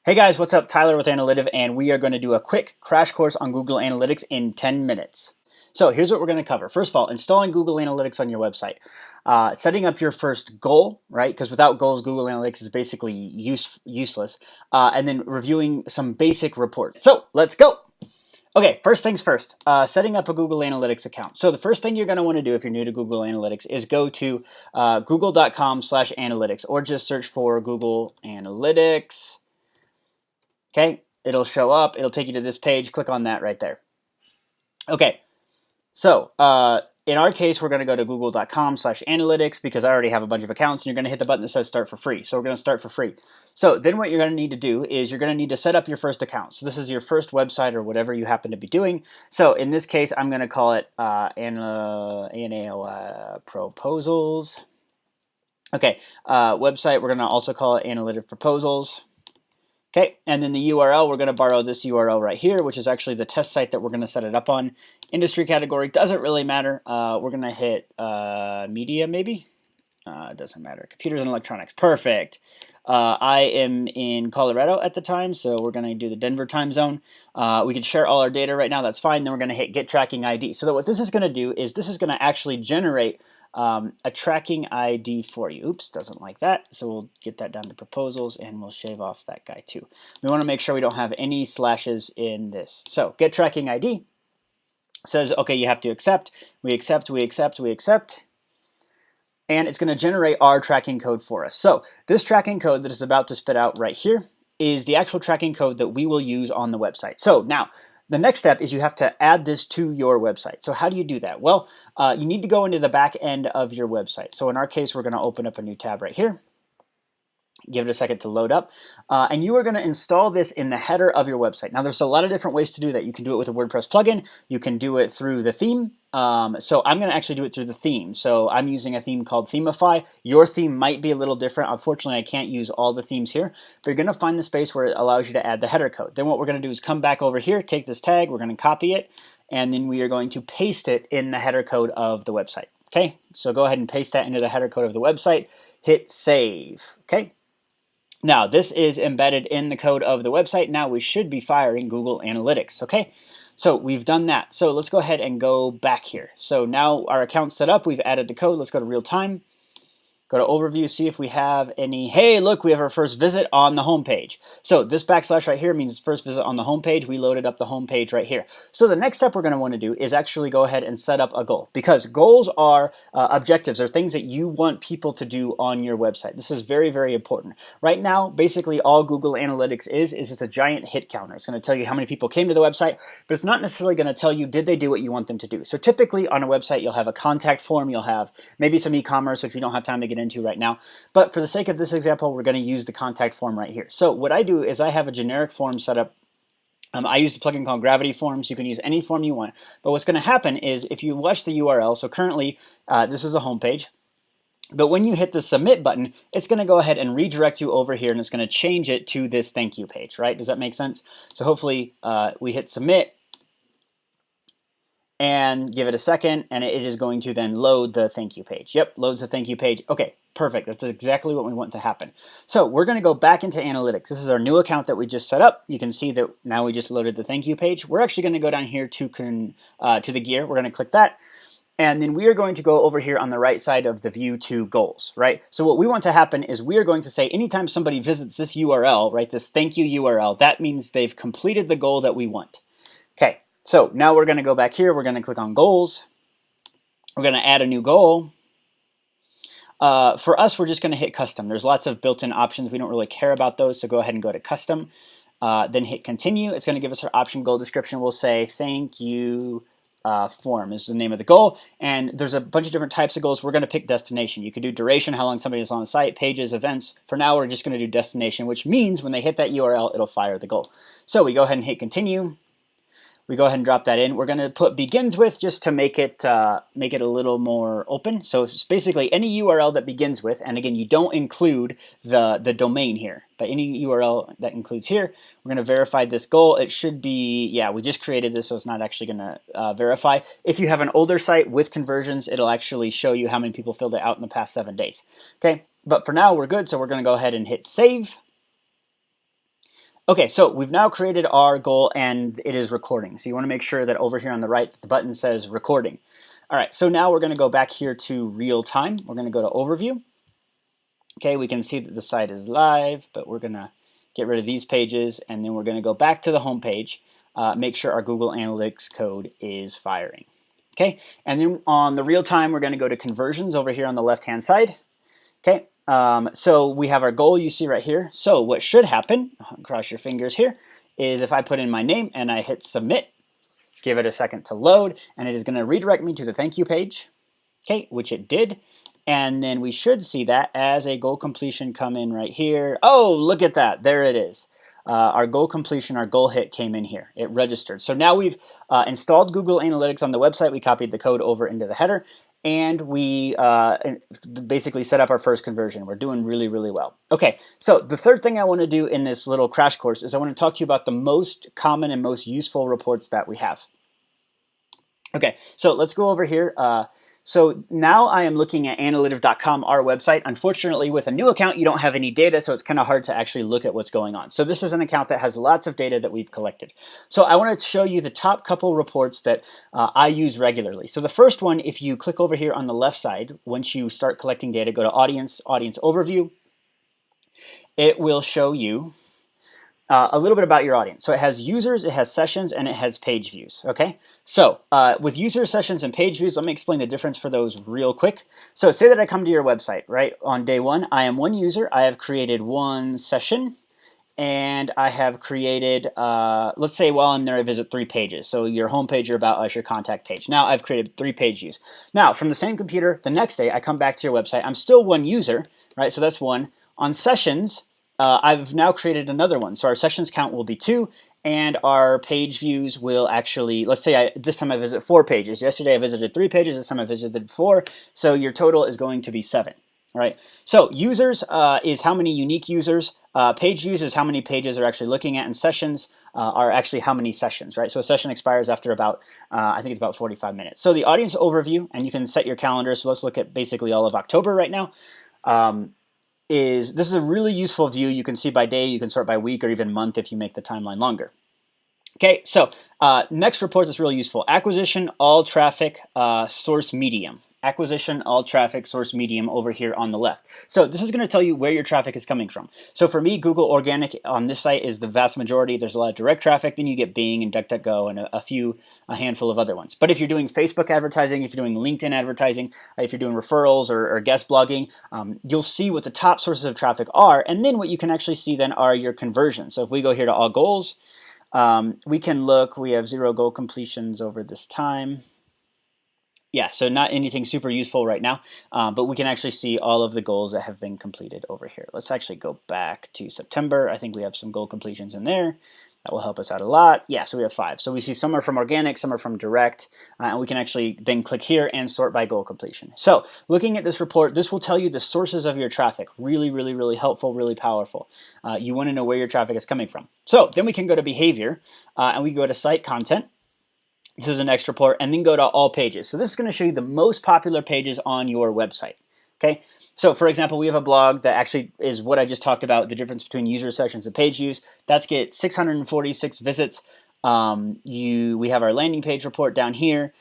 Hey guys, what's up? Tyler with Analytive, and we are going to do a quick crash course on Google Analytics in 10 minutes. So here's what we're going to cover. First of all, installing Google Analytics on your website. Setting up your first goal, right? Because without goals, Google Analytics is basically useless. And then reviewing some basic reports. So let's go. Okay, first things first, setting up a Google Analytics account. So the first thing you're going to want to do if you're new to Google Analytics is go to google.com/analytics or just search for Google Analytics. Okay, it'll show up. It'll take you to this page. Click on that right there. Okay, so in our case, we're going to go to google.com/analytics because I already have a bunch of accounts, and you're going to hit the button that says start for free. So we're going to start for free. So then what you're going to need to do is you're going to need to set up your first account. So this is your first website or whatever you happen to be doing. So in this case, I'm going to call it proposals. Okay, website, we're going to also call it analytic proposals. Okay, and then the URL, we're going to borrow this URL right here, which is actually the test site that we're going to set it up on. Industry category, doesn't really matter. We're going to hit media, maybe? It doesn't matter. Computers and electronics, perfect. I am in Colorado at the time, so we're going to do the Denver time zone. We can share all our data right now, that's fine. Then we're going to hit get tracking ID. So that what this is going to do is this is going to actually generate a tracking ID for you. Oops, doesn't like that. So we'll get that down to proposals and we'll shave off that guy too. We want to make sure we don't have any slashes in this. So get tracking ID says, okay, you have to accept. We accept, we accept, we accept. And it's going to generate our tracking code for us. So this tracking code that is about to spit out right here is the actual tracking code that we will use on the website. So now, the next step is you have to add this to your website. So how do you do that? Well, you need to go into the back end of your website. So in our case, we're going to open up a new tab right here. Give it a second to load up. And you are going to install this in the header of your website. Now, there's a lot of different ways to do that. You can do it with a WordPress plugin. You can do it through the theme. So I'm going to actually do it through the theme. So I'm using a theme called Themify. Your theme might be a little different. Unfortunately, I can't use all the themes here. But you're going to find the space where it allows you to add the header code. Then what we're going to do is come back over here, take this tag, we're going to copy it, and then we are going to paste it in the header code of the website. Okay, so go ahead and paste that into the header code of the website. Hit save. Okay. Now, this is embedded in the code of the website. Now we should be firing Google Analytics, okay? So we've done that. So let's go ahead and go back here. So now our account's set up. We've added the code. Let's go to real time. Go to overview, see if we have any. Hey, look, we have our first visit on the home page. So this backslash right here means first visit on the home page. We loaded up the home page right here. So the next step we're going to want to do is actually go ahead and set up a goal, because goals are objectives, or things that you want people to do on your website. This is very, very important. Right now, basically all Google Analytics is it's a giant hit counter. It's going to tell you how many people came to the website, but it's not necessarily going to tell you did they do what you want them to do. So typically on a website, you'll have a contact form, you'll have maybe some e-commerce, which we don't have time to get into right now. But for the sake of this example, we're going to use the contact form right here. So what I do is I have a generic form set up. I use a plugin called Gravity Forms. You can use any form you want. But what's going to happen is if you watch the URL, so currently this is a home page. But when you hit the submit button, it's going to go ahead and redirect you over here, and it's going to change it to this thank you page, right? Does that make sense? So hopefully we hit submit and give it a second, and it is going to then load the thank you page. Yep, loads the thank you page. Okay, perfect. That's exactly what we want to happen. So we're going to go back into analytics. This is our new account that we just set up. You can see that now we just loaded the thank you page. We're actually going to go down here to the gear. We're going to click that. And then we are going to go over here on the right side of the view to goals, right? So what we want to happen is we are going to say anytime somebody visits this URL, right, this thank you URL, that means they've completed the goal that we want. Okay, so now we're going to go back here. We're going to click on goals. We're going to add a new goal. For us, we're just going to hit custom. There's lots of built-in options. We don't really care about those, so go ahead and go to custom. Then hit continue. It's going to give us our option goal description. We'll say thank you form is the name of the goal, and there's a bunch of different types of goals. We're going to pick destination. You could do duration, how long somebody is on the site, pages, events. For now, we're just going to do destination, which means when they hit that URL, it'll fire the goal. So we go ahead and hit continue. We go ahead and drop that in. We're going to put begins with just to make it a little more open. So it's basically any URL that begins with, and again, you don't include the domain here, but any URL that includes here, we're going to verify this goal. It should be, yeah, we just created this, so it's not actually going to verify. If you have an older site with conversions, it'll actually show you how many people filled it out in the past 7 days. Okay, but for now, we're good, so we're going to go ahead and hit save. Okay, so we've now created our goal and it is recording. So you want to make sure that over here on the right, the button says recording. All right, so now we're going to go back here to real time. We're going to go to overview. Okay, we can see that the site is live, but we're going to get rid of these pages, and then we're going to go back to the home page, make sure our Google Analytics code is firing. Okay, and then on the real time, we're going to go to conversions over here on the left-hand side. Okay, so we have our goal you see right here. So what should happen, cross your fingers here, is if I put in my name and I hit submit, give it a second to load, and it is going to redirect me to the thank you page, okay, which it did. And then we should see that as a goal completion come in right here. Oh, look at that. There it is. Our goal completion, our goal hit came in here. It registered. So now we've installed Google Analytics on the website. We copied the code over into the header, and we basically set up our first conversion. We're doing really, really well. Okay, so the third thing I want to do in this little crash course is I want to talk to you about the most common and most useful reports that we have. Okay, so let's go over here. So now I am looking at analytive.com, our website. Unfortunately, with a new account, you don't have any data, so it's kind of hard to actually look at what's going on. So this is an account that has lots of data that we've collected. So I want to show you the top couple reports that I use regularly. So the first one, if you click over here on the left side, once you start collecting data, go to Audience, Audience Overview. It will show you a little bit about your audience. So it has users, it has sessions, and it has page views, okay? So with user sessions and page views, let me explain the difference for those real quick. So say that I come to your website, right? On day one, I am one user, I have created one session, and I have created, let's say while I'm there, I visit 3 pages. So your home page, your About Us, your contact page. Now I've created 3 page views. Now from the same computer, the next day, I come back to your website, I'm still one user, right? So that's 1. On sessions, I've now created another one. So our sessions count will be 2, and our page views will actually, let's say this time I visit 4 pages. Yesterday I visited 3 pages, this time I visited 4. So your total is going to be 7. All right. So users is how many unique users. Page views is how many pages are actually looking at, and sessions are actually how many sessions, right? So a session expires after about, I think it's about 45 minutes. So the audience overview, and you can set your calendar. So let's look at basically all of October right now. This is a really useful view. You can see by day, you can sort by week, or even month if you make the timeline longer. Okay, so next report that's really useful. Acquisition, all traffic, source medium. Acquisition, all traffic, source medium over here on the left. So this is going to tell you where your traffic is coming from. So for me, Google Organic on this site is the vast majority. There's a lot of direct traffic. Then you get Bing and DuckDuckGo and a handful of other ones. But if you're doing Facebook advertising, if you're doing LinkedIn advertising, if you're doing referrals or guest blogging, you'll see what the top sources of traffic are. And then what you can actually see then are your conversions. So if we go here to all goals, we can look, we have 0 goal completions over this time. Yeah, so not anything super useful right now, but we can actually see all of the goals that have been completed over here. Let's actually go back to September. I think we have some goal completions in there. That will help us out a lot. Yeah, so we have 5. So we see some are from organic, some are from direct, and we can actually then click here and sort by goal completion. So looking at this report, this will tell you the sources of your traffic. Really, really, really helpful, really powerful. You want to know where your traffic is coming from. So then we can go to behavior, and we go to site content. This is the next report, and then go to all pages. So this is going to show you the most popular pages on your website. Okay. So for example, we have a blog that actually is what I just talked about, the difference between user sessions and page views. That's get 646 visits. We have our landing page report down here.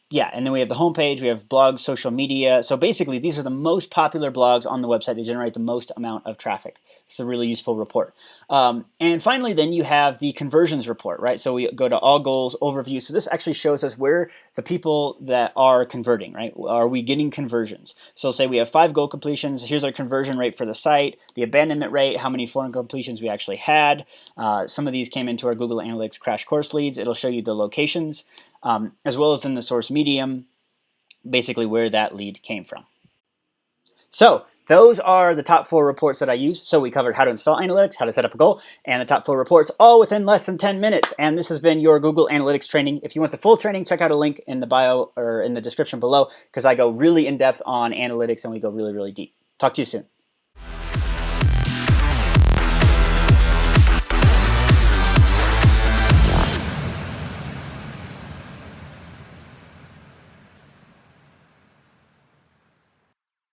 Yeah, and then we have the home page, we have blogs, social media. So basically, these are the most popular blogs on the website. They generate the most amount of traffic. It's a really useful report. And finally, then you have the conversions report, right? So we go to all goals, overview. So this actually shows us where the people that are converting, right? Are we getting conversions? So say we have 5 goal completions. Here's our conversion rate for the site, the abandonment rate, how many foreign completions we actually had. Some of these came into our Google Analytics crash course leads. It'll show you the locations, as well as in the source medium, basically where that lead came from. So those are the top 4 reports that I use. So we covered how to install analytics, how to set up a goal, and the top 4 reports, all within less than 10 minutes. And this has been your Google Analytics training. If you want the full training, check out a link in the bio or in the description below, because I go really in depth on analytics and we go really, really deep. Talk to you soon.